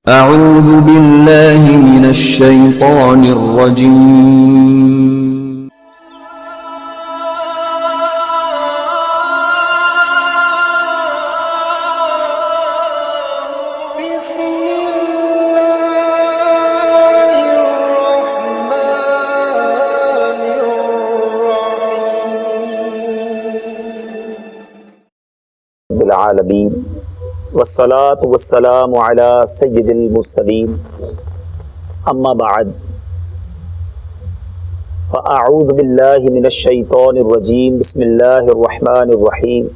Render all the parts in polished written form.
اعوذ باللہ من الشیطان الرجیم العالمین والصلاة والسلام علی سید المرسلین اما بعد فاعوذ باللہ من الشیطان الرجیم بسم اللہ الرحمن الرحیم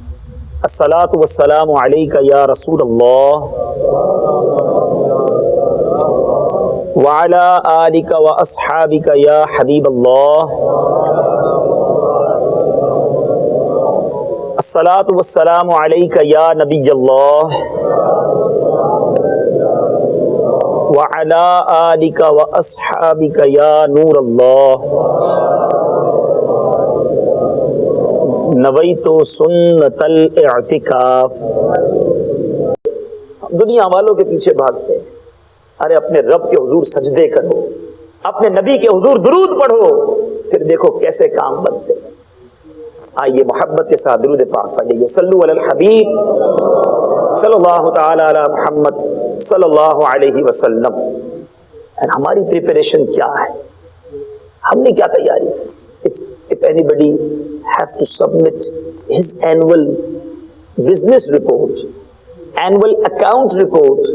الصلاة والسلام علیک یا رسول اللہ وعلی آلک واصحابک یا حبیب اللہ الصلاۃ والسلام علیک یا نبی اللہ وعلی آلک واصحابک یا نور اللہ نویت سنت الاعتکاف۔ دنیا والوں کے پیچھے بھاگتے ہیں، ارے اپنے رب کے حضور سجدے کرو، اپنے نبی کے حضور درود پڑھو، پھر دیکھو کیسے کام بنتے ہیں۔ آئیے محبت کے ساتھ درود پاک پڑھیے، صلو علی الحبیب صلی اللہ تعالی علی محمد صلی اللہ علیہ وسلم۔ ہماری پریپریشن کیا ہے؟ ہم نے کیا تیاری کی؟ if anybody have to submit his annual business report, annual account report,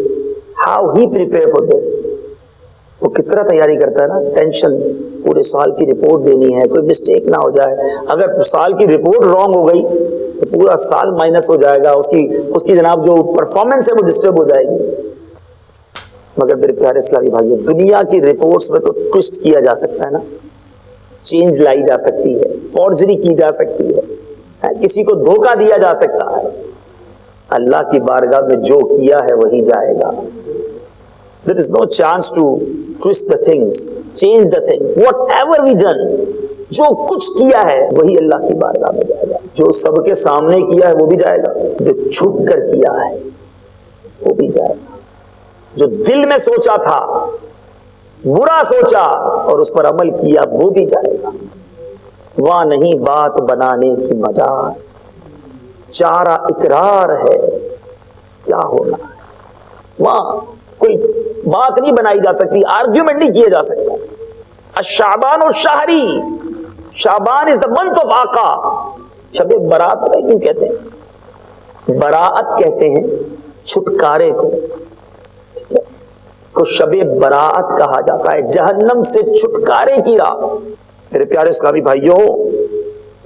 how he prepare for this? وہ کس طرح تیاری کرتا ہے نا، ٹینشن، پورے سال کی رپورٹ دینی ہے، کوئی مسٹیک نہ ہو جائے، اگر سال کی رپورٹ رانگ ہو گئی تو پورا سال مائنس ہو جائے گا، اس کی جناب جو پرفارمنس ہے وہ ڈسٹرب ہو جائے گی۔ مگر میرے پیارے اسلامی بھائیو، دنیا کی رپورٹس میں تو ٹوسٹ کیا جا سکتا ہے نا، چینج لائی جا سکتی ہے، فورجری کی جا سکتی ہے، کسی کو دھوکہ دیا جا سکتا ہے۔ اللہ کی بارگاہ میں جو کیا ہے وہی جائے گا۔ There is no chance to twist the things, change the things. Whatever we done, جو کچھ کیا ہے وہی اللہ کی بارگاہ میں جائے گا۔ جو سب کے سامنے کیا ہے وہ بھی جائے گا، جو چھپ کر کیا ہے وہ بھی جائے گا، جو دل میں سوچا تھا، برا سوچا اور اس پر عمل کیا وہ بھی جائے گا۔ وہاں نہیں بات بنانے کی مجال، چارہ اقرار ہے کیا ہونا ہے، وہاں کوئی بات نہیں بنائی جا سکتی، آرگیومنٹ نہیں کیا جا سکتا۔ الشعبان الشہری، شعبان از دا منتھ آف آقا۔ شب برات پتہ کیوں کہتے ہیں؟ براءت کہتے ہیں چھٹکارے کو، کو شب براءت کہا جاتا ہے، جہنم سے چھٹکارے کی رات۔ میرے پیارے اسلامی بھائیوں،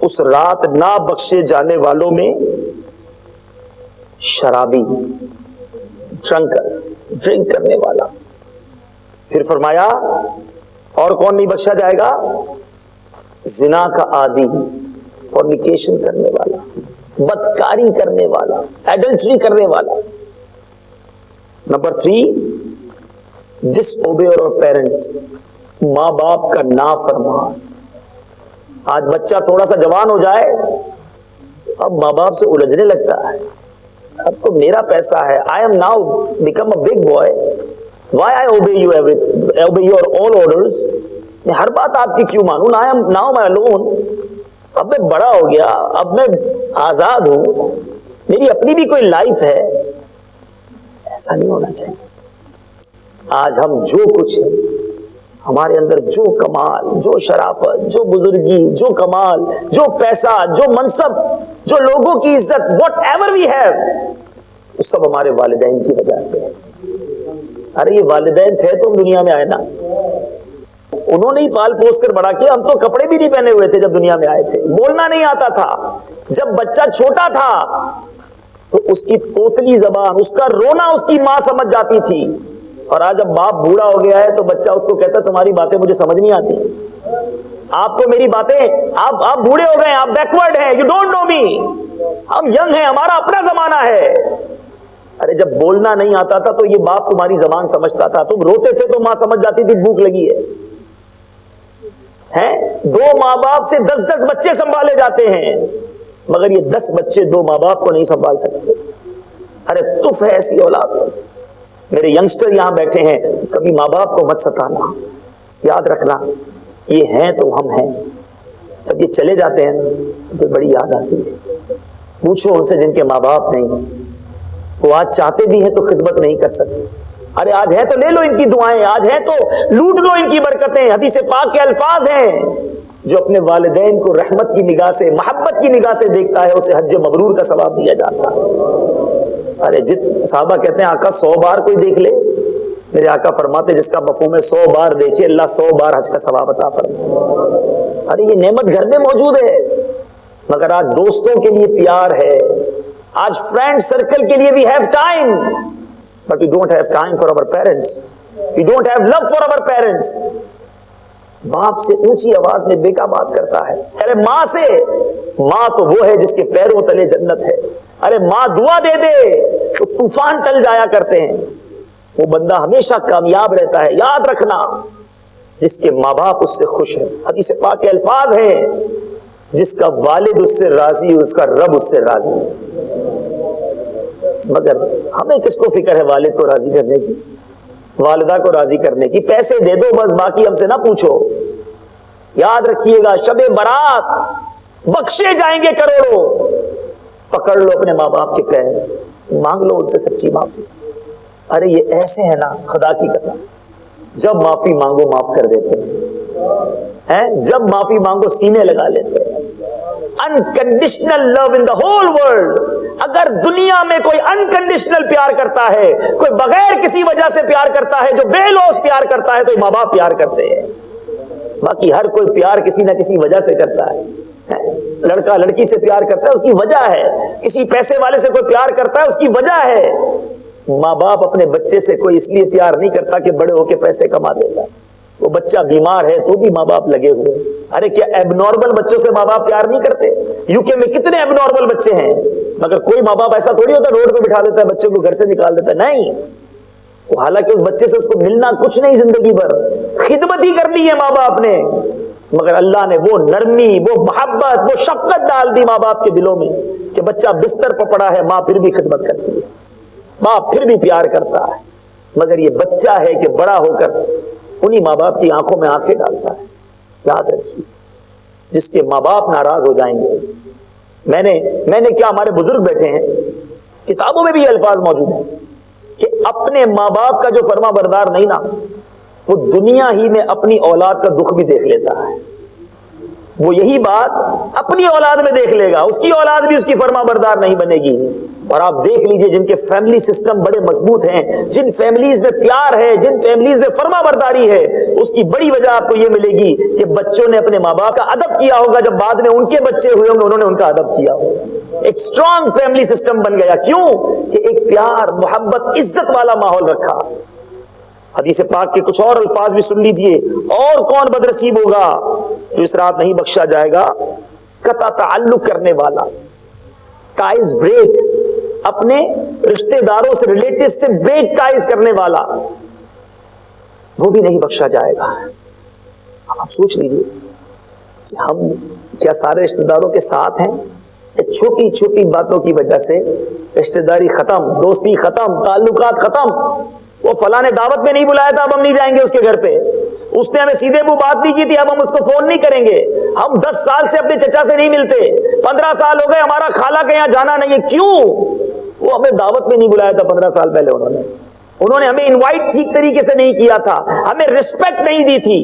اس رات نہ بخشے جانے والوں میں شرابی، ڈرنک کرنے والا، پھر فرمایا اور کون نہیں بخشا جائے گا؟ زنا کا عادی، فورنیکیشن کرنے والا، بدکاری کرنے والا، ایڈلٹری کرنے والا۔ نمبر 3، ڈس اوبے اور پیرنٹس، ماں باپ کا نافرمان۔ آج بچہ تھوڑا سا جوان ہو جائے اب ماں باپ سے الجھنے لگتا ہے، اب تو میرا پیسہ ہے، I am now become a big boy, why I obey you your all orders؟ میں ہر بات آپ کی کیوں مانوں؟ now I'm alone، اب میں بڑا ہو گیا، اب میں آزاد ہوں، میری اپنی بھی کوئی لائف ہے۔ ایسا نہیں ہونا چاہیے۔ آج ہم جو کچھ ہے، ہمارے اندر جو کمال، جو شرافت، جو بزرگی، جو کمال، جو پیسہ، جو منصب، جو لوگوں کی عزت، واٹ ایور وی ہیو، وہ سب ہمارے والدین کی وجہ سے ہے. ارے یہ والدین تھے تو ہم دنیا میں آئے نا, انہوں نے ہی پال پوس کر بڑا کیا. ہم تو کپڑے بھی نہیں پہنے ہوئے تھے جب دنیا میں آئے تھے, بولنا نہیں آتا تھا. جب بچہ چھوٹا تھا تو اس کی توتلی زبان, اس کا رونا اس کی ماں سمجھ جاتی تھی. اور آج جب باپ بوڑھا ہو گیا ہے تو بچہ اس کو کہتا ہے تمہاری باتیں مجھے سمجھ نہیں آتی, آپ کو میری باتیں, آپ بوڑھے ہو گئے ہیں, آپ بیکورڈ ہیں, یو ڈونٹ نو می. ہم ینگ ہیں, ہمارا اپنا زمانہ ہے. ارے جب بولنا نہیں آتا تھا تو یہ باپ تمہاری زبان سمجھتا تھا. تم روتے تھے تو ماں سمجھ جاتی تھی بھوک لگی ہے. دو ماں باپ سے 10 بچے سنبھالے جاتے ہیں, مگر یہ 10 بچے 2 ماں باپ کو نہیں سنبھال سکتے. ارے تف ہے ایسی اولاد. میرے ینگسٹر یہاں بیٹھے ہیں, کبھی ماں باپ کو مت ستانا, یاد رکھنا یہ ہیں تو ہم ہیں. جب یہ چلے جاتے ہیں تو بڑی یاد آتی ہے. پوچھو ان سے جن کے ماں باپ نہیں, وہ آج چاہتے بھی ہیں تو خدمت نہیں کر سکتے. ارے آج ہے تو لے لو ان کی دعائیں, آج ہے تو لوٹ لو ان کی برکتیں. حدیث پاک کے الفاظ ہیں, جو اپنے والدین کو رحمت کی نگاہ سے, محبت کی نگاہ سے دیکھتا ہے اسے حج مبرور کا ثواب دیا جاتا ہے. ارے صحابہ کہتے ہیں آقا 100 بار کوئی دیکھ لے, میرے آقا فرماتے جس کا مفہوم ہے 100 بار دیکھے اللہ 100 بار حج کا ثواب عطا فرمائے. ارے یہ نعمت گھر میں موجود ہے, مگر آج دوستوں کے لیے پیار ہے, آج فرینڈ سرکل کے لیے we have time, but we don't have time for our parents, we don't have love for our parents. باپ سے اونچی آواز میں بیٹا بات کرتا ہے. ارے ماں سے, ماں تو وہ ہے جس کے پیروں تلے جنت ہے. ارے ماں دعا دے دے تو طوفان ٹل جایا کرتے ہیں. وہ بندہ ہمیشہ کامیاب رہتا ہے. یاد رکھنا جس کے ماں باپ اس سے خوش ہیں. حدیث پاک کے الفاظ ہیں جس کا والد اس سے راضی, اس کا رب اس سے راضی. مگر ہمیں کس کو فکر ہے والد کو راضی کرنے کی, والدہ کو راضی کرنے کی؟ پیسے دے دو بس, باقی ہم سے نہ پوچھو. یاد رکھیے گا شب برات بخشے جائیں گے کروڑوں. پکڑ لو اپنے ماں باپ کے پیر, مانگ لو ان سے سچی معافی. ارے یہ ایسے ہیں نا, خدا کی قسم, جب معافی مانگو معاف کر دیتے ہیں, جب معافی مانگو سینے لگا لیتے ہیں. Unconditional love in the whole world. اگر دنیا میں کوئی انکنڈیشنل پیار کرتا ہے, کوئی بغیر کسی وجہ سے پیار کرتا ہے, جو بے لوث پیار کرتا ہے, تو ماں باپ پیار کرتے ہیں. باقی ہر کوئی پیار کسی نہ کسی وجہ سے کرتا ہے. لڑکا لڑکی سے پیار کرتا ہے, اس کی وجہ ہے. کسی پیسے والے سے کوئی پیار کرتا ہے, اس کی وجہ ہے. ماں باپ اپنے بچے سے کوئی اس لیے پیار نہیں کرتا کہ بڑے ہو کے پیسے کما دے گا. وہ بچہ بیمار ہے تو بھی ماں باپ لگے ہوئے. ارے کیا ایب نارمل بچوں سے ماں باپ پیار نہیں کرتے؟ یو کے میں کتنے ایب نارمل بچے ہیں, مگر کوئی ماں باپ ایسا تھوڑی ہوتا روڈ پہ بٹھا دیتا ہے بچے کو, گھر سے نکال دیتا ہے. نہیں, حالانکہ اس بچے سے اس کو ملنا کچھ نہیں, زندگی بھر خدمت ہی کرنی ہے ماں باپ نے, مگر اللہ نے وہ نرمی, وہ محبت, وہ شفقت ڈال دی ماں باپ کے دلوں میں کہ بچہ بستر پر پڑا ہے, ماں پھر بھی خدمت کرتی ہے, ماں پھر بھی پیار کرتا ہے. مگر یہ بچہ ہے کہ بڑا ہو کر انہی ماں باپ کی آنکھوں میں آنکھیں ڈالتا ہے. یاد رکھیے, جس کے ماں باپ ناراض ہو جائیں گے. میں نے کیا, ہمارے بزرگ بیٹھے ہیں, کتابوں میں بھی یہ الفاظ موجود ہیں کہ اپنے ماں باپ کا جو فرما بردار نہیں نا, وہ دنیا ہی میں اپنی اولاد کا دکھ بھی دیکھ لیتا ہے. وہ یہی بات اپنی اولاد میں دیکھ لے گا, اس کی اولاد بھی اس کی فرما بردار نہیں بنے گی. اور آپ دیکھ لیجئے جن کے فیملی سسٹم بڑے مضبوط ہیں, جن فیملیز میں پیار ہے, جن فیملیز میں فرما برداری ہے, اس کی بڑی وجہ آپ کو یہ ملے گی کہ بچوں نے اپنے ماں باپ کا ادب کیا ہوگا, جب بعد میں ان کے بچے ہوئے ہوں گے انہوں نے ان کا ادب کیا ہوگا. ایک اسٹرانگ فیملی سسٹم بن گیا. کیوں کہ ایک پیار, محبت, عزت والا ماحول رکھا. حدیث پاک کے کچھ اور الفاظ بھی سن لیجئے. اور کون بدنصیب ہوگا جو اس رات نہیں بخشا جائے گا؟ قطع تعلق کرنے والا, ٹائز بریک, اپنے رشتہ داروں سے, ریلیٹیو سے بریک ٹائز کرنے والا, وہ بھی نہیں بخشا جائے گا. آپ سوچ لیجئے کہ ہم کیا سارے رشتہ داروں کے ساتھ ہیں؟ چھوٹی چھوٹی باتوں کی وجہ سے رشتہ داری ختم, دوستی ختم, تعلقات ختم. وہ فلاں نے دعوت میں نہیں بلایا تھا, اب ہم نہیں جائیں گے اس کے گھر پہ. اس نے ہمیں سیدھے منہ بات نہیں کی تھی, اب ہم اس کو فون نہیں کریں گے. ہم 10 سال سے اپنے چچا سے نہیں ملتے, 15 سال ہو گئے ہمارا خالہ کے یہاں جانا نہیں ہے. کیوں؟ وہ ہمیں دعوت میں نہیں بلایا تھا 15 سال پہلے. انہوں نے ہمیں انوائٹ ٹھیک طریقے سے نہیں کیا تھا, ہمیں رسپیکٹ نہیں دی تھی.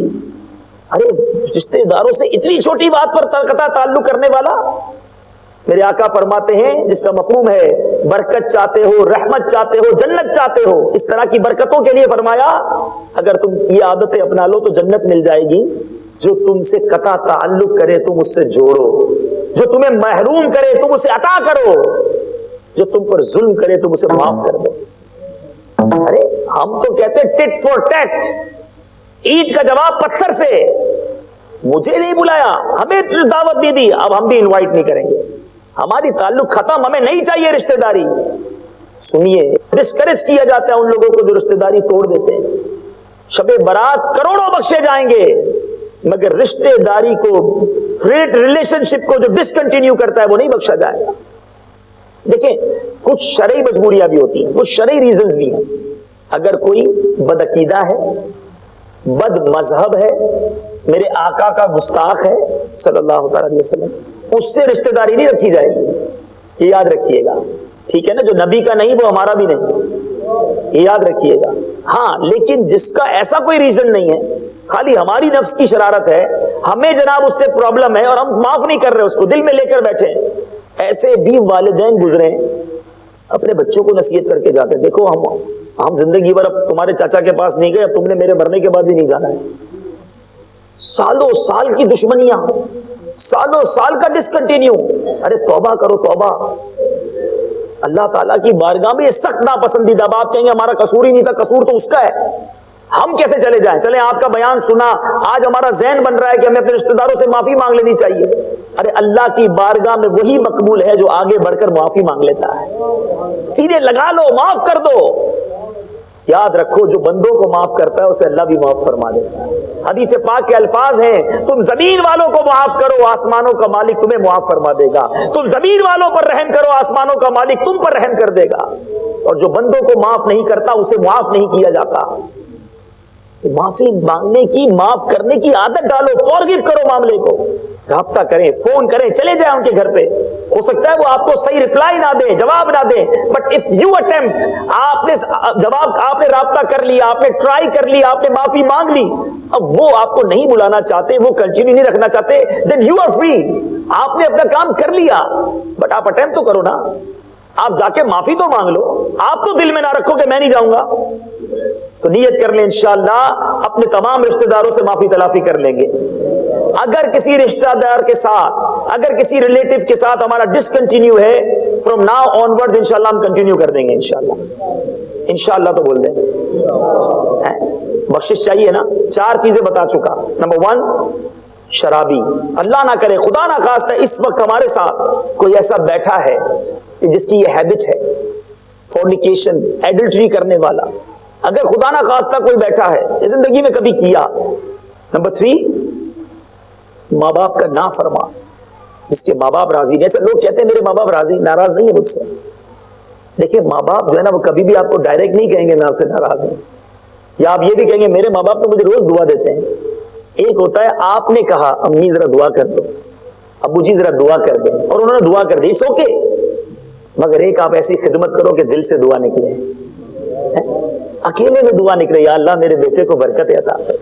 ارے رشتے داروں سے اتنی چھوٹی بات پر قطع تعلق کرنے والا, میرے آقا فرماتے ہیں جس کا مفہوم ہے برکت چاہتے ہو، رحمت چاہتے ہو، جنت چاہتے ہو، اس طرح کی برکتوں کے لیے فرمایا اگر تم یہ عادتیں اپنا لو تو جنت مل جائے گی۔ جو تم سے قطع تعلق کرے تم اس سے جوڑو، جو تمہیں محروم کرے تم اسے عطا کرو، جو تم پر ظلم کرے تم اسے معاف کر دو۔ ارے ہم تو کہتے ٹٹ فور ٹیٹ، اینٹ کا جواب پتھر سے۔ مجھے نہیں بلایا، ہمیں دعوت دی دی، اب ہم بھی انوائٹ نہیں کریں گے، ہماری تعلق ختم، ہمیں نہیں چاہیے رشتہ داری۔ سنیے، ڈسکریج کیا جاتا ہے ان لوگوں کو جو رشتہ داری توڑ دیتے ہیں۔ شب برات کروڑوں بخشے جائیں گے مگر رشتہ داری کو، فریٹ ریلیشن شپ کو جو ڈسکنٹینیو کرتا ہے وہ نہیں بخشا جائے گا۔ دیکھیں کچھ شرعی مجبوریاں بھی ہوتی ہیں، کچھ شرعی ریزنز بھی ہیں۔ اگر کوئی بدعقیدہ ہے، بد مذہب ہے، میرے آقا کا گستاخ ہے صلی اللہ تعالی علیہ وسلم، اس سے رشتہ داری نہیں رکھی جائے گی، یہ یاد رکھیے گا، ٹھیک ہے نا؟ جو نبی کا نہیں وہ ہمارا بھی نہیں، یہ یاد رکھیے گا۔ ہاں لیکن جس کا ایسا کوئی ریزن نہیں ہے، خالی ہماری نفس کی شرارت ہے، ہمیں جناب اس سے پرابلم ہے اور ہم معاف نہیں کر رہے، اس کو دل میں لے کر بیٹھے ہیں، ایسے بھی والدین گزرے اپنے بچوں کو نصیحت کر کے جاتے، دیکھو ہم زندگی بھر اب تمہارے چاچا کے پاس نہیں گئے، اب تم نے میرے مرنے کے بعد بھی نہیں جانا ہے۔ سالوں سال کی دشمنیاں، سالوں سال کا ڈسکنٹینیو۔ ارے توبہ کرو توبہ، اللہ تعالیٰ کی بارگاہ میں یہ سخت ناپسندیدہ بات کہیں گے ہمارا قصور ہی نہیں تھا، قصور تو اس کا ہے، ہم کیسے چلے جائیں؟ چلیں آپ کا بیان سنا، آج ہمارا ذہن بن رہا ہے کہ ہمیں اپنے رشتہ داروں سے معافی مانگ لینی چاہیے۔ ارے اللہ کی بارگاہ میں وہی مقبول ہے جو آگے بڑھ کر معافی مانگ لیتا ہے۔ سیدھے لگا لو، معاف کر دو۔ یاد رکھو جو بندوں کو معاف کرتا ہے اسے اللہ بھی معاف فرما دیتا ہے۔ حدیث پاک کے الفاظ ہیں، تم زمین والوں کو معاف کرو آسمانوں کا مالک تمہیں معاف فرما دے گا، تم زمین والوں پر رحم کرو آسمانوں کا مالک تم پر رحم کر دے گا، اور جو بندوں کو معاف نہیں کرتا اسے معاف نہیں کیا جاتا۔ تو معافی مانگنے کی، معاف کرنے کی عادت ڈالو، فورگیو کرو معاملے کو، رابطہ کریں، فون کریں، چلے جائیں ان کے گھر پہ، ہو سکتا ہے وہ آپ کو صحیح رپلائی نہ دیں، جواب نہ دیں، بٹ اف یو اٹمپٹ، آپ نے رابطہ کر لیا، آپ نے ٹرائی کر لیا، آپ نے معافی مانگ لی، اب وہ آپ کو نہیں بلانا چاہتے، وہ کنٹینیو نہیں رکھنا چاہتے، دین یو آر فری، آپ نے اپنا کام کر لیا، بٹ آپ اٹمپٹ تو کرو نا، آپ جا کے معافی تو مانگ لو، آپ تو دل میں نہ رکھو کہ میں نہیں جاؤں گا۔ تو نیت کر لیں انشاءاللہ اپنے تمام رشتہ داروں سے معافی تلافی کر لیں گے۔ اگر کسی رشتہ دار کے ساتھ، اگر کسی ریلیٹو کے ساتھ ہمارا ڈسکنٹینیو ہے، فرام ناؤ آن ورڈ انشاءاللہ ہم کنٹینیو کر دیں گے انشاءاللہ، انشاءاللہ تو بول دیں۔ بخشش چاہیے نا؟ 4 چیزیں بتا چکا۔ نمبر 1 شرابی، اللہ نہ کرے خدا نہ خواستہ اس وقت ہمارے ساتھ کوئی ایسا بیٹھا ہے جس کی یہ ہیبٹ ہے، فورنیکیشن، ایڈلٹری کرنے والا، اگر خدا نہ خواستہ کوئی بیٹھا ہے زندگی میں کبھی کیا۔ نمبر 3 ماں باپ کا نافرمان، جس کے ماں باپ راضی نہیں۔ ایسے لوگ کہتے ہیں میرے ماں باپ راضی، ناراض نہیں ہے مجھ سے۔ دیکھیں ماں باپ جو ہے نا وہ کبھی بھی آپ کو ڈائریکٹ نہیں کہیں گے میں آپ سے ناراض ہوں، یا آپ یہ بھی کہیں گے میرے ماں باپ تو مجھے روز دعا دیتے ہیں۔ ایک ہوتا ہے آپ نے کہا امی ذرا دعا کر دو، ابو جی ذرا دعا کر دیں، اور انہوں نے دعا کر دی، سو کے، مگر ایک آپ ایسی خدمت کرو کہ دل سے دعا نکلے، اکیلے میں دعا نکلے، یا اللہ میرے بیٹے کو برکت عطا کر،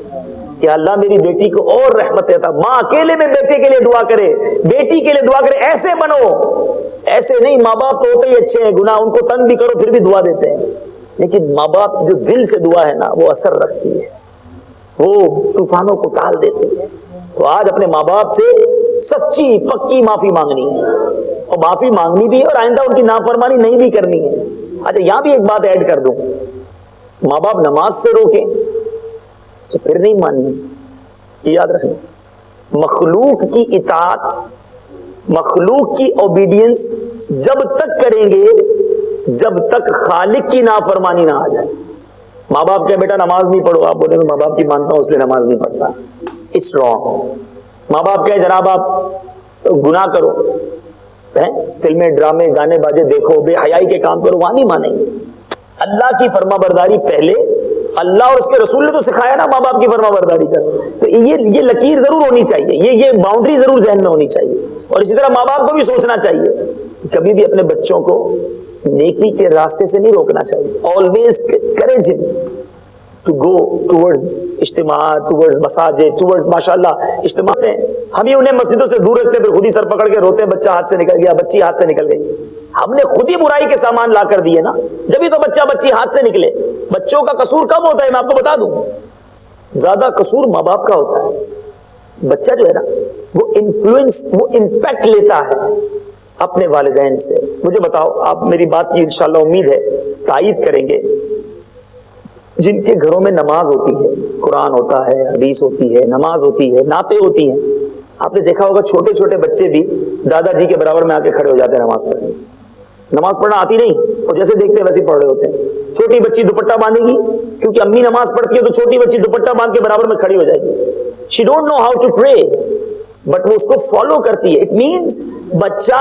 یا اللہ میری بیٹی کو اور رحمت عطا۔ ماں اکیلے میں بیٹے کے لیے دعا کرے، بیٹی کے لیے دعا کرے، ایسے بنو، ایسے نہیں۔ ماں باپ تو ہوتے ہی اچھے ہیں، گناہ ان کو تنگ بھی کرو پھر بھی دعا دیتے ہیں، لیکن ماں باپ جو دل سے دعا ہے نا وہ اثر رکھتی ہے، وہ طوفانوں کو ٹال دیتی ہے۔ تو آج اپنے ماں باپ سے سچی پکی معافی مانگنی ہے، اور معافی مانگنی بھی ہے اور آئندہ ان کی نافرمانی نہیں بھی کرنی ہے۔ اچھا یہاں بھی ایک بات ایڈ کر دوں، ماں باپ نماز سے روکیں تو پھر نہیں ماننی، یہ یاد رکھنا۔ مخلوق کی اطاعت، مخلوق کی اوبیڈینس جب تک کریں گے جب تک خالق کی نافرمانی نہ آ جائے۔ ماں باپ کہ بیٹا نماز نہیں پڑھو، آپ بولے میں ماں باپ کی مانتا ہوں اس لیے نماز نہیں پڑھتا، اٹس رانگ۔ ماں باپ کہ جناب آپ گناہ کرو، فلمیں ڈرامے گانے باجے دیکھو، بے حیائی کے کام کرو، وہاں نہیں مانیں گے۔ اللہ کی فرما برداری پہلے، اللہ اور اس کے رسول نے تو سکھایا نا ماں باپ کی فرما برداری کر، تو یہ لکیر ضرور ہونی چاہیے، یہ باؤنڈری ضرور ذہن میں ہونی چاہیے۔ اور اسی طرح ماں باپ کو بھی سوچنا چاہیے، کبھی بھی اپنے بچوں کو نیکی کے راستے سے نہیں روکنا چاہیے، آلویز کریج ہم، to go towards اجتماع, towards مساجد, towards ماشاءاللہ اجتماع ہیں. ہم ہی انہیں مسجدوں سے دور رکھتے ہیں, پھر خود ہی سر پکڑ کے روتے ہیں, بچہ ہاتھ سے نکل گیا, بچی ہاتھ سے نکل گئی. ہم نے خود ہی برائی کے سامان لا کر دیے نا, جبھی تو بچہ بچی ہاتھ سے نکلے. بچوں کا قصور کم ہوتا ہے, میں آپ کو بتا دوں, زیادہ قصور ماں باپ کا ہوتا ہے. بچہ جو ہے نا وہ انفلوئنس, وہ امپیکٹ لیتا ہے اپنے والدین سے. مجھے بتاؤ, آپ میری بات کی انشاءاللہ امید ہے تائید کریں گے, جن کے گھروں میں نماز ہوتی ہے, قرآن ہوتا ہے, حدیث ہوتی ہے, نماز ہوتی ہے, نعتیں ہوتی ہیں, آپ نے دیکھا ہوگا چھوٹے چھوٹے بچے بھی دادا جی کے برابر میں آ کے کھڑے ہو جاتے ہیں نماز پڑھنے. نماز پڑھنا آتی نہیں اور جیسے دیکھتے ہیں ویسے پڑھ رہے ہوتے ہیں. چھوٹی بچی دوپٹہ باندھے گی, کیونکہ امی نماز پڑھتی ہے تو چھوٹی بچی دوپٹہ باندھ کے برابر میں کھڑی ہو جائے گی. She don't know how to pray, but وہ اس کو فالو کرتی ہے. اٹ مینس بچہ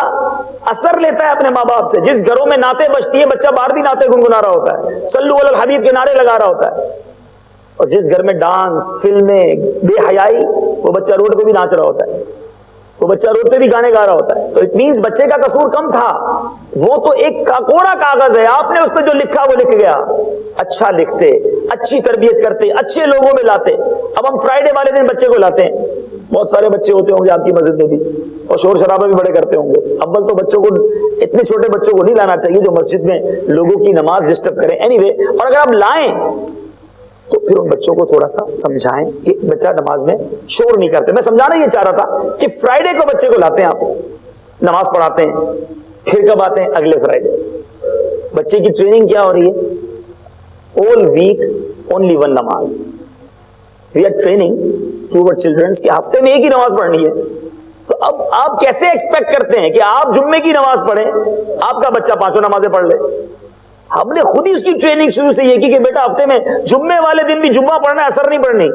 اثر لیتا ہے اپنے ماں باپ سے. جس گھروں میں نعتیں بجتی ہے بچہ باہر بھی نعتیں گنگنا رہا ہوتا ہے, صلو علی الحبیب کے نعرے لگا رہا ہوتا ہے. اور جس گھر میں ڈانس, فلمیں, بے حیائی, وہ بچہ روڈ پہ بھی ناچ رہا ہوتا ہے, وہ بچہ روڈ پہ بھی گانے گا رہا ہوتا ہے. تو اٹ مینس بچے کا قصور کم تھا, وہ تو ایک کوڑا کاغذ ہے, آپ نے اس پہ جو لکھا وہ لکھ گیا. اچھا لکھتے, اچھی تربیت کرتے, اچھے لوگوں میں لاتے. اب ہم فرائیڈے والے دن بچے کو لاتے ہیں, بہت سارے بچے ہوتے ہوں گے آپ کی مسجد میں بھی, اور شور شرابہ بھی بڑے کرتے ہوں گے. اول تو بچوں کو, اتنے چھوٹے بچوں کو نہیں لانا چاہیے جو مسجد میں لوگوں کی نماز ڈسٹرب کریں. اینی وے, اور اگر آپ لائیں تو پھر ان بچوں کو تھوڑا سا سمجھائیں کہ بچہ نماز میں شور نہیں کرتے. میں سمجھانا یہ چاہ رہا تھا کہ فرائیڈے کو بچے کو لاتے ہیں, آپ نماز پڑھاتے ہیں, پھر کب آتے ہیں, اگلے فرائیڈے. بچے کی ٹریننگ کیا ہو رہی ہے, all week only one نماز. We are training to our children کہ ہفتے میں ایک ہی نماز پڑھنی ہے. تو اب آپ کیسے ایکسپیکٹ کرتے ہیں کہ آپ جمعے کی نماز پڑھیں, آپ کا بچہ 5 نمازیں پڑھ لے. ہم نے خود ہی اس کی ٹریننگ شروع سے یہ کی کہ بیٹا ہفتے میں جمعے والے دن بھی جمعہ پڑھنا, اثر نہیں پڑھنی.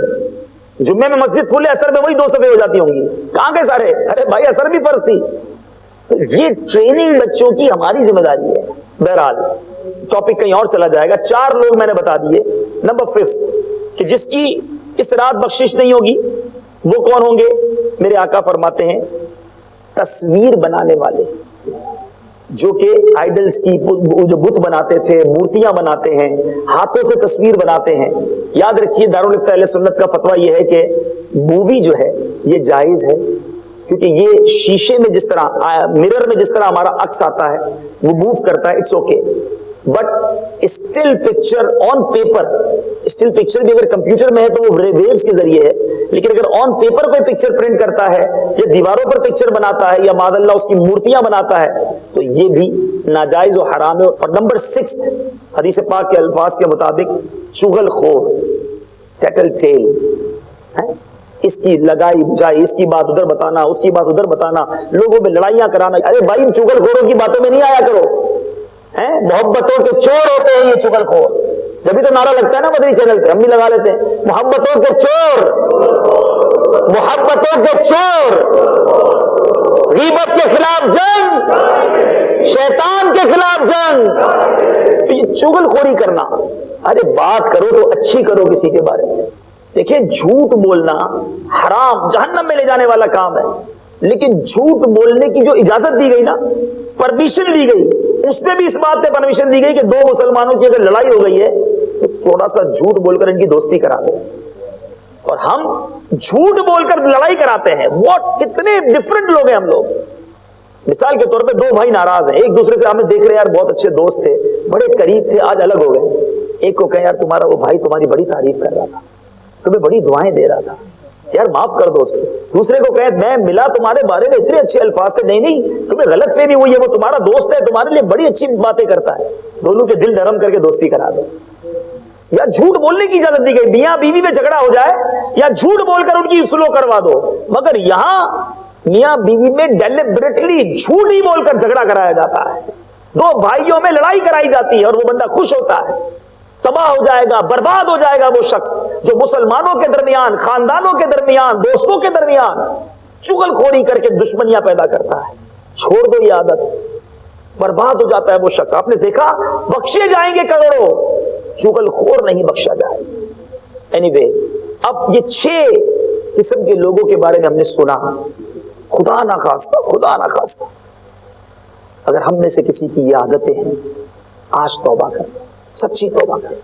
جمعے میں مسجد فل ہے, اثر میں وہی 2 صفحے ہو جاتی ہوں گی, کہاں کے سارے, ارے بھائی اثر بھی فرض تھی. تو یہ ٹریننگ بچوں کی ہماری ذمہ داری ہے. بہرحال ٹاپک کہیں اور چلا جائے گا. 4 لوگ میں نے بتا دیے. نمبر 5 کہ جس کی اس رات بخشش نہیں ہوگی وہ کون ہوں گے؟ میرے آقا فرماتے ہیں تصویر بنانے والے, جو کہ آئیڈلز کی جو بت بناتے تھے, مورتیاں بناتے ہیں, ہاتھوں سے تصویر بناتے ہیں. یاد رکھیے دارالفتہ اہل سنت کا فتویٰ یہ ہے کہ مووی جو ہے یہ جائز ہے, کیونکہ یہ شیشے میں جس طرح, مرر میں جس طرح ہمارا عکس آتا ہے وہ موو کرتا ہے, it's okay. But still picture on paper, still picture بھی اگر کمپیوٹر میں ہے تو وہ ویوز کے ذریعے ہے, لیکن اگر آن پیپر کوئی پکچر پرنٹ کرتا ہے یا دیواروں پر پکچر بناتا ہے یا معاذ اللہ اس کی مورتیاں بناتا ہے تو یہ بھی ناجائز و حرام ہے. اور نمبر 6 حدیث پاک کے الفاظ کے مطابق چغل خور, ٹیٹل ٹیل, اس کی لگائی بجائی, اس کی بات ادھر بتانا, اس کی بات ادھر بتانا, لوگوں میں لڑائیاں کرانا. ارے بھائی چغل خوروں کی باتوں میں نہیں آیا کرو, محبتوں کے چور ہوتے ہیں یہ چغل خور. جبھی تو نعرہ لگتا ہے نا مدنی چینل پہ, ہم بھی لگا لیتے ہیں, محبتوں کے چور, محبتوں کے چور, غیبت کے خلاف جنگ, شیطان کے خلاف جنگ. یہ چغل خوری کرنا, ارے بات کرو تو اچھی کرو کسی کے بارے میں. دیکھیں جھوٹ بولنا حرام, جہنم میں لے جانے والا کام ہے, لیکن جھوٹ بولنے کی جو اجازت دی گئی نا, پرمیشن دی گئی, اس میں بھی اس بات پہ پرمیشن دی گئی کہ 2 مسلمانوں کی اگر لڑائی ہو گئی ہے تو تھوڑا سا جھوٹ بول کر ان کی دوستی کرا دیں. اور ہم جھوٹ بول کر لڑائی کراتے ہیں. وہ کتنے ڈفرنٹ لوگ ہیں ہم لوگ. مثال کے طور پہ 2 بھائی ناراض ہیں, ایک دوسرے سے ہمیں دیکھ رہے یار بہت اچھے دوست تھے, بڑے قریب تھے, آج الگ ہو گئے. ایک کو کہیں یار تمہارا وہ بھائی تمہاری بڑی تعریف کر رہا تھا, تمہیں بڑی دعائیں دے رہا تھا, یار معاف کر دو اس کو. دوسرے کو کہے میں ملا تمہارے بارے میں اتنے اچھے الفاظ تھے, نہیں تمہیں غلط فہمی ہوئی ہے, وہ تمہارا دوست ہے, تمہارے لیے بڑی اچھی باتیں کرتا ہے. دونوں کے دل نرم کر کے دوستی کرا دو. یا جھوٹ بولنے کی اجازت دی گئی, میاں بیوی میں جھگڑا ہو جائے یا جھوٹ بول کر ان کی سلو کروا دو, مگر یہاں میاں بیوی میں ڈیلیبریٹلی جھوٹ ہی بول کر جھگڑا کرایا جاتا ہے. 2 بھائیوں میں لڑائی کرائی جاتی ہے اور وہ بندہ خوش ہوتا ہے. تباہ ہو جائے گا, برباد ہو جائے گا وہ شخص جو مسلمانوں کے درمیان, خاندانوں کے درمیان, دوستوں کے درمیان چغل خوری کر کے دشمنیاں پیدا کرتا ہے. چھوڑ دو یہ عادت, برباد ہو جاتا ہے وہ شخص. آپ نے دیکھا بخشے جائیں گے کروڑوں, چغل خور نہیں بخشا جائے. اینی وے, اب یہ 6 قسم کے لوگوں کے بارے میں ہم نے سنا. خدا نہ خواستہ اگر ہم میں سے کسی کی یہ عادتیں ہیں, آج توبہ کریں, سچی توبہ کریں.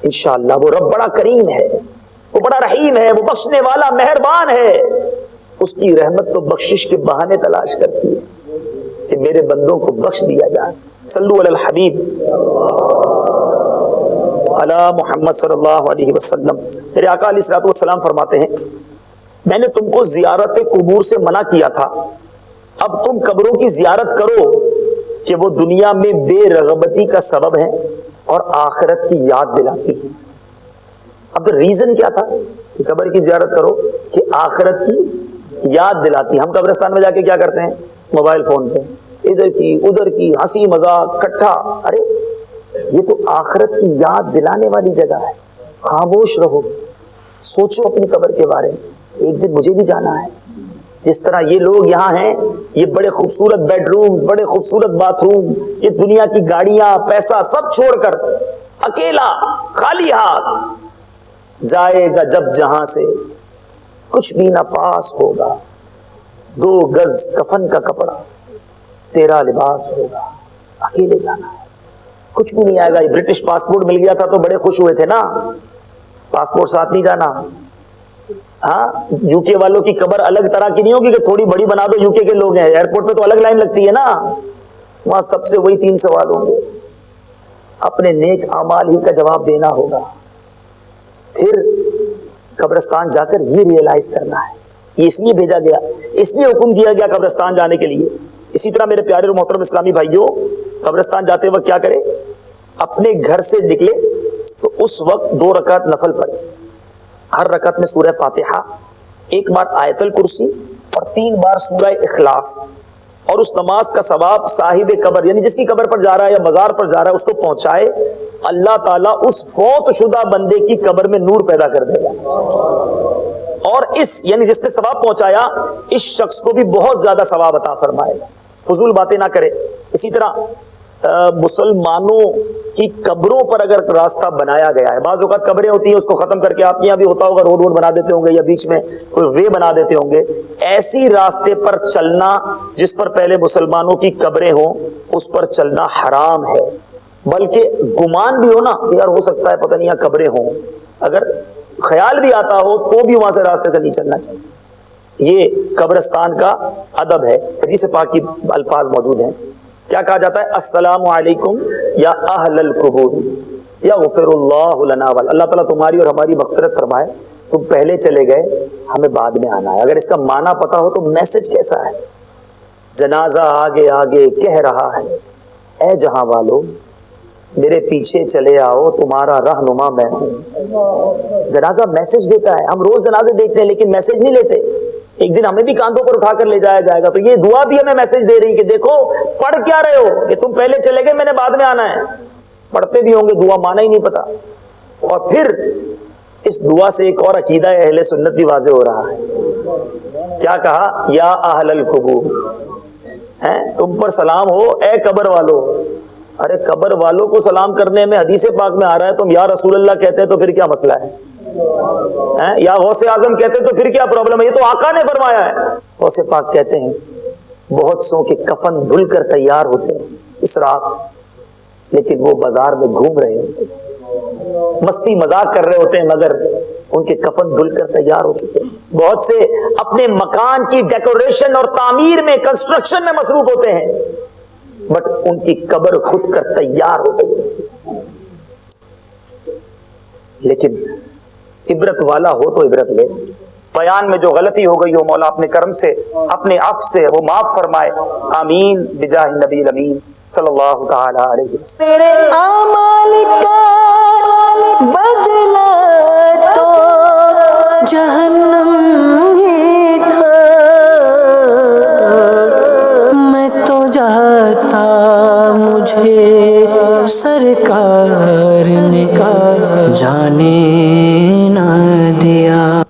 انشاءاللہ وہ رب بڑا کریم ہے، وہ بڑا رحیم ہے، وہ بخشنے والا مہربان ہے. اس کی رحمت تو بخشش کے بہانے تلاش کرتی ہے کہ میرے بندوں کو بخش دیا جائے. صلو علی الحبیب علی محمد صلی اللہ علیہ وسلم. میرے آقا علیہ الصلوۃ والسلام فرماتے ہیں میں نے تم کو زیارت قبور سے منع کیا تھا، اب تم قبروں کی زیارت کرو کہ وہ دنیا میں بے رغبتی کا سبب ہے اور آخرت کی یاد دلاتی ہے. اب ریزن کیا تھا کہ قبر کی زیارت کرو؟ کہ آخرت کی یاد دلاتی. ہم قبرستان میں جا کے کیا کرتے ہیں؟ موبائل فون پہ ادھر کی ادھر کی ہنسی مذاق کٹھا. ارے یہ تو آخرت کی یاد دلانے والی جگہ ہے. خاموش رہو، سوچو اپنی قبر کے بارے میں. ایک دن مجھے بھی جانا ہے. جس طرح یہ لوگ یہاں ہیں، یہ بڑے خوبصورت بیڈ رومز، بڑے خوبصورت باتھ روم، یہ دنیا کی گاڑیاں، پیسہ سب چھوڑ کر اکیلا خالی ہاتھ جائے گا جب جہاں سے کچھ بھی نہ پاس ہوگا. 2 گز کفن کا کپڑا تیرا لباس ہوگا. اکیلے جانا ہے، کچھ بھی نہیں آئے گا. یہ برٹش پاسپورٹ مل گیا تھا تو بڑے خوش ہوئے تھے نا، پاسپورٹ ساتھ نہیں جانا. ہاں یو کے والوں کی قبر الگ طرح کی نہیں ہوگی کہ تھوڑی بڑی بنا دو. یو کے لوگ ہیں، ایئرپورٹ پہ تو الگ لائن لگتی ہے نا. وہاں سب سے وہی 3 سوال ہوں گے. اپنے نیک اعمال ہی کا جواب دینا ہوگا. پھر قبرستان جا کر یہ ریئلائز کرنا ہے. یہ اس لیے بھیجا گیا، اس لیے حکم دیا گیا قبرستان جانے کے لیے. اسی طرح میرے پیارے اور محترم اسلامی بھائیوں، قبرستان جاتے وقت کیا کرے؟ اپنے گھر سے نکلے تو اس وقت 2 رکعت نفل پڑھے. ہر رکعت میں سورہ فاتحہ، 1 بار آیت الکرسی اور 3 بار سورہ اخلاص. اور اس نماز کا ثواب صاحب قبر یعنی جس کی قبر پر جا رہا ہے یا مزار پر جا رہا ہے اس کو پہنچائے. اللہ تعالیٰ اس فوت شدہ بندے کی قبر میں نور پیدا کر دے گا، اور اس یعنی جس نے ثواب پہنچایا اس شخص کو بھی بہت زیادہ ثواب عطا فرمائے گا. فضول باتیں نہ کرے. اسی طرح مسلمانوں کی قبروں پر اگر راستہ بنایا گیا ہے، بعض اوقات قبریں ہوتی ہیں اس کو ختم کر کے آپ یہاں بھی ہوتا ہوگا روڈ بنا دیتے ہوں گے یا بیچ میں کوئی وے بنا دیتے ہوں گے. ایسی راستے پر چلنا جس پر پہلے مسلمانوں کی قبریں ہوں اس پر چلنا حرام ہے. بلکہ گمان بھی ہو نا یار ہو سکتا ہے پتہ نہیں یہاں قبریں ہوں، اگر خیال بھی آتا ہو تو بھی وہاں سے راستے سے نہیں چلنا چاہیے. یہ قبرستان کا ادب ہے. حدیث پاک کی الفاظ موجود ہیں. کیا کہا جاتا ہے؟ السلام علیکم یا اہل القبور یغفر اللہ لنا ول. اللہ تعالیٰ تمہاری اور ہماری مغفرت فرمائے. تم پہلے چلے گئے، ہمیں بعد میں آنا ہے. اگر اس کا معنی پتا ہو تو میسج کیسا ہے؟ جنازہ آگے آگے کہہ رہا ہے اے جہاں والو میرے پیچھے چلے آؤ، تمہارا رہنما میں ہوں. جنازہ میسج دیتا ہے. ہم روز جنازے دیکھتے ہیں لیکن میسج نہیں لیتے. ایک دن ہمیں بھی کاندھوں پر اٹھا کر لے جایا جائے گا. تو یہ دعا بھی ہمیں میسج دے رہی کہ دیکھو پڑھ کیا رہے ہو کہ تم پہلے چلے گئے، میں نے بعد میں آنا ہے. پڑھتے بھی ہوں گے، دعا مانا ہی نہیں پتا. اور پھر اس دعا سے ایک اور عقیدہ اہل سنت بھی واضح ہو رہا ہے. کیا کہا؟ یا اہل القبور، تم پر سلام ہو اے قبر والو. ارے قبر والوں کو سلام کرنے میں حدیث پاک میں آ رہا ہے، تم یا رسول اللہ کہتے ہیں تو پھر کیا مسئلہ ہے؟ یا غوث اعظم کہتے تو پھر کیا پرابلم ہے؟ یہ تو آقا نے فرمایا ہے. غوث پاک کہتے ہیں بہت سو کے کفن دھل کر تیار ہوتے ہیں اس رات، لیکن وہ بازار میں گھوم رہے ہوتے ہیں، مستی مذاق کر رہے ہوتے ہیں، مگر ان کے کفن دھل کر تیار ہو چکے ہیں. بہت سے اپنے مکان کی ڈیکوریشن اور تعمیر میں، کنسٹرکشن میں مصروف ہوتے ہیں، بٹ ان کی قبر خود کر تیار ہو گئی. لیکن عبرت والا ہو تو عبرت لے. بیان میں جو غلطی ہو گئی ہو مولا اپنے کرم سے اپنے عفو سے وہ معاف فرمائے. آمین بجاہ نبی الامین صلی اللہ تعالی علیہ وسلم. میرے اعمال کا بدلہ تو جہنم ہی تھا، میں تو جاتا مجھے سرکار نے جانے نہ دیا.